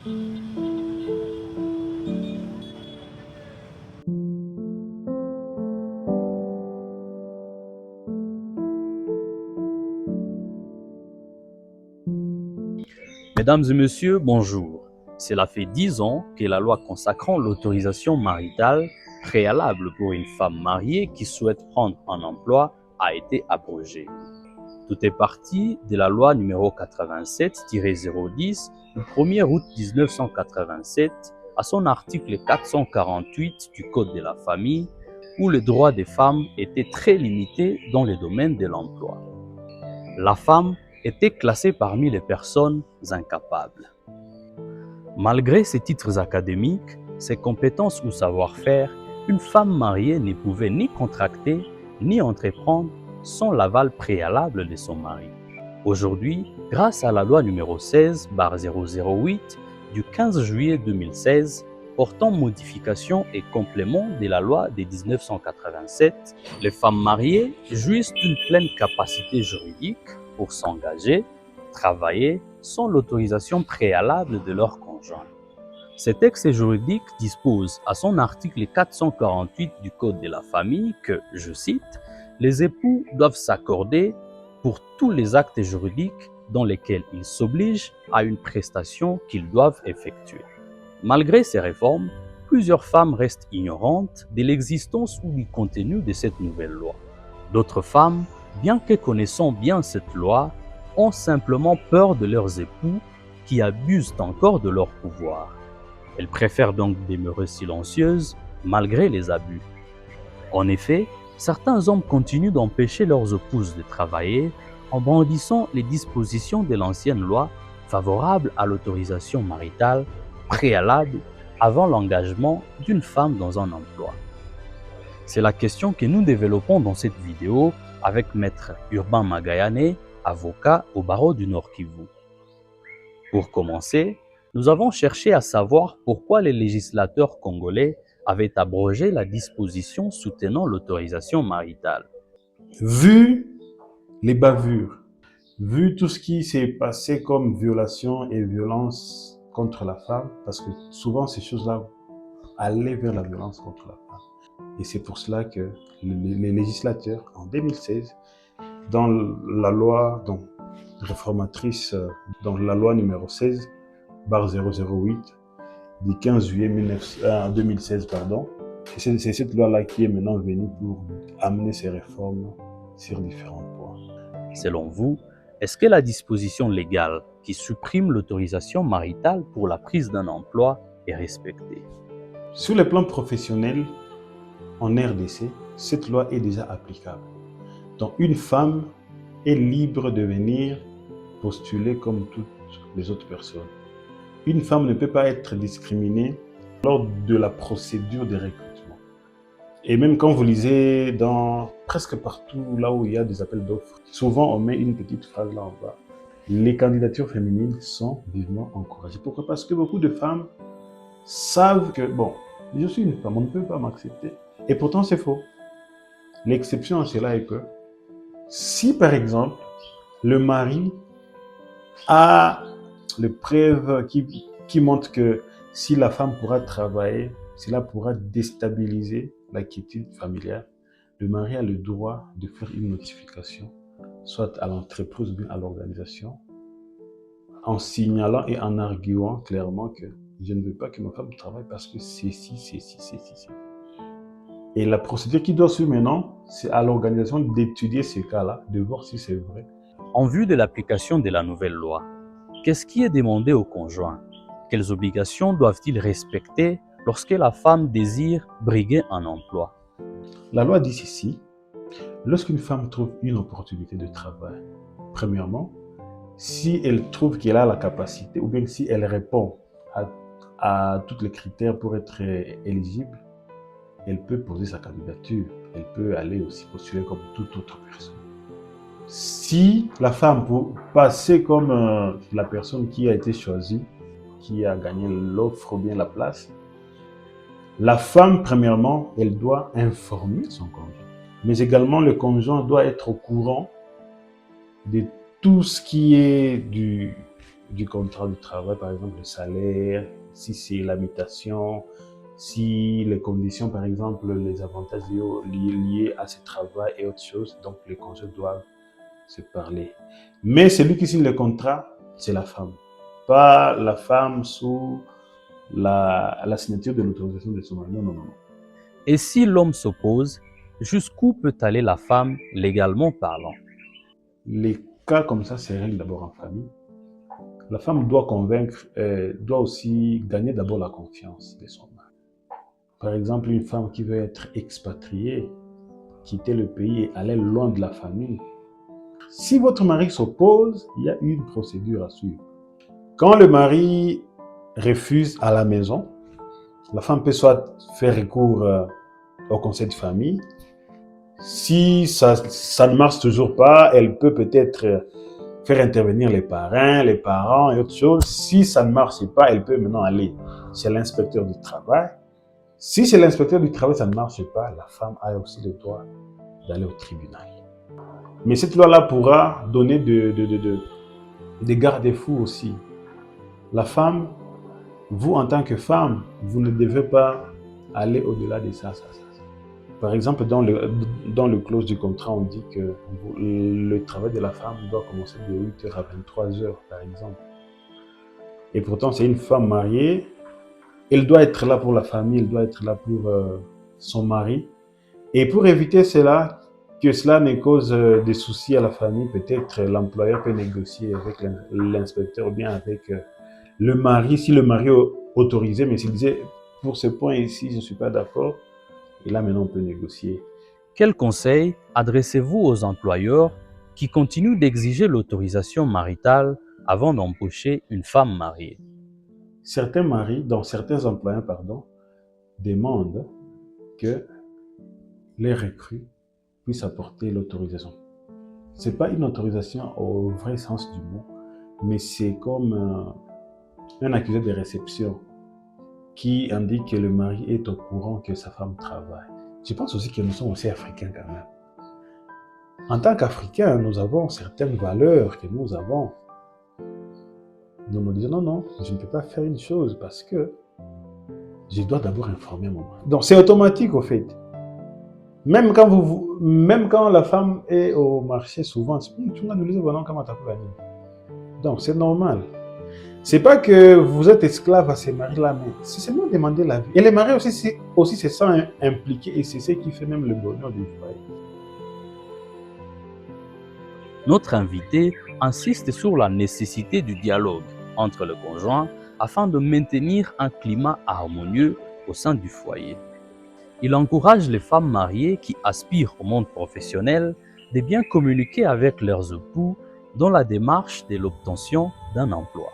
Mesdames et messieurs, bonjour. Cela fait 10 ans que la loi consacrant l'autorisation maritale préalable pour une femme mariée qui souhaite prendre un emploi a été abrogée. Tout est parti de la loi numéro 87-010 du 1er août 1987 à son article 448 du Code de la famille où les droits des femmes étaient très limités dans le domaine de l'emploi. La femme était classée parmi les personnes incapables. Malgré ses titres académiques, ses compétences ou savoir-faire, une femme mariée ne pouvait ni contracter ni entreprendre sans l'aval préalable de son mari. Aujourd'hui, grâce à la loi numéro 16/008 du 15 juillet 2016 portant modification et complément de la loi de 1987, les femmes mariées jouissent d'une pleine capacité juridique pour s'engager, travailler sans l'autorisation préalable de leur conjoint. Ce texte juridique dispose à son article 448 du Code de la famille que, je cite, « Les époux doivent s'accorder pour tous les actes juridiques dans lesquels ils s'obligent à une prestation qu'ils doivent effectuer ». Malgré ces réformes, plusieurs femmes restent ignorantes de l'existence ou du contenu de cette nouvelle loi. D'autres femmes, bien que connaissant bien cette loi, ont simplement peur de leurs époux qui abusent encore de leur pouvoir. Elles préfèrent donc demeurer silencieuses malgré les abus. En effet, certains hommes continuent d'empêcher leurs épouses de travailler en brandissant les dispositions de l'ancienne loi favorables à l'autorisation maritale préalable avant l'engagement d'une femme dans un emploi. C'est la question que nous développons dans cette vidéo avec Maître Urbain Magayane, avocat au barreau du Nord Kivu. Pour commencer, nous avons cherché à savoir pourquoi les législateurs congolais avaient abrogé la disposition soutenant l'autorisation maritale. Vu les bavures, vu tout ce qui s'est passé comme violation et violence contre la femme, parce que souvent ces choses-là allaient vers la violence contre la femme. Et c'est pour cela que les législateurs, en 2016, dans la loi réformatrice, dans la loi numéro 16/008 du 15 juillet 2016, c'est cette loi-là qui est maintenant venue pour amener ces réformes sur différents points. Selon vous, est-ce que la disposition légale qui supprime l'autorisation maritale pour la prise d'un emploi est respectée? Sur le plan professionnel, en RDC, cette loi est déjà applicable. Donc une femme est libre de venir postuler comme toutes les autres personnes. Une femme ne peut pas être discriminée lors de la procédure de recrutement. Et même quand vous lisez dans presque partout là où il y a des appels d'offres, souvent on met une petite phrase là en bas. Les candidatures féminines sont vivement encouragées. Pourquoi? Parce que beaucoup de femmes savent que, bon, je suis une femme, on ne peut pas m'accepter. Et pourtant c'est faux. L'exception à cela est que si par exemple le mari a les preuves qui montrent que si la femme pourra travailler, cela pourra déstabiliser la quiétude familiale, le mari a le droit de faire une notification, soit à l'entreprise ou bien à l'organisation, en signalant et en arguant clairement que je ne veux pas que ma femme travaille parce que c'est ci. Et la procédure qui doit suivre maintenant, c'est à l'organisation d'étudier ce cas-là, de voir si c'est vrai. En vue de l'application de la nouvelle loi, qu'est-ce qui est demandé aux conjoints? Quelles obligations doivent-ils respecter lorsque la femme désire briguer un emploi? La loi dit ceci: lorsqu'une femme trouve une opportunité de travail, premièrement, si elle trouve qu'elle a la capacité ou bien si elle répond à tous les critères pour être éligible, elle peut poser sa candidature. Elle peut aller aussi postuler comme toute autre personne. Si la femme, pour passer comme la personne qui a été choisie, qui a gagné l'offre ou bien la place, la femme, premièrement, elle doit informer son conjoint. Mais également, le conjoint doit être au courant de tout ce qui est du contrat de travail, par exemple le salaire, si c'est la mutation, si les conditions, par exemple, les avantages liés à ce travail et autres choses, donc les conjoints doivent se parler. Mais celui qui signe le contrat, c'est la femme. Pas la femme sous la signature de l'autorisation de son mari. Non, non, non. Et si l'homme s'oppose, jusqu'où peut aller la femme légalement parlant? Les cas comme ça se règlent d'abord en famille. La femme doit convaincre, doit aussi gagner d'abord la confiance de son mari. Par exemple, une femme qui veut être expatriée, quitter le pays et aller loin de la famille. Si votre mari s'oppose, il y a une procédure à suivre. Quand le mari refuse à la maison, la femme peut soit faire recours au conseil de famille. Si ça ne marche toujours pas, elle peut peut-être faire intervenir les parents et autres choses. Si ça ne marche pas, elle peut maintenant aller chez l'inspecteur du travail. Si c'est l'inspecteur du travail, ça ne marche pas, la femme a aussi le droit d'aller au tribunal. Mais cette loi-là pourra donner des garde-fous aussi. La femme, vous en tant que femme, vous ne devez pas aller au-delà de ça. Par exemple, dans le clause du contrat, on dit que le travail de la femme doit commencer de 8h à 23h, par exemple. Et pourtant, c'est une femme mariée. Elle doit être là pour la famille, elle doit être là pour son mari. Et pour éviter cela, que cela ne cause des soucis à la famille, peut-être l'employeur peut négocier avec l'inspecteur ou bien avec le mari, si le mari est autorisé, mais s'il disait, pour ce point ici, je ne suis pas d'accord, et là maintenant on peut négocier. Quel conseil adressez-vous aux employeurs qui continuent d'exiger l'autorisation maritale avant d'embaucher une femme mariée? Certains maris, certains employeurs, demandent que les recrues puissent apporter l'autorisation. Ce n'est pas une autorisation au vrai sens du mot, mais c'est comme un accusé de réception qui indique que le mari est au courant que sa femme travaille. Je pense aussi que nous sommes aussi africains quand même. En tant qu'Africains, nous avons certaines valeurs que nous avons. Nous nous disons non, je ne peux pas faire une chose parce que je dois d'abord informer mon mari. Donc c'est automatique au fait. Même quand la femme est au marché, souvent, tu m'as dit comment tu as gagné. Donc c'est normal. C'est pas que vous êtes esclave à ces maris-là, mais c'est seulement demander la vie. Et les maris aussi se sentent impliqués et c'est ce qui fait même le bonheur du foyer. Notre invité insiste sur la nécessité du dialogue entre le conjoint afin de maintenir un climat harmonieux au sein du foyer. Il encourage les femmes mariées qui aspirent au monde professionnel de bien communiquer avec leurs époux dans la démarche de l'obtention d'un emploi.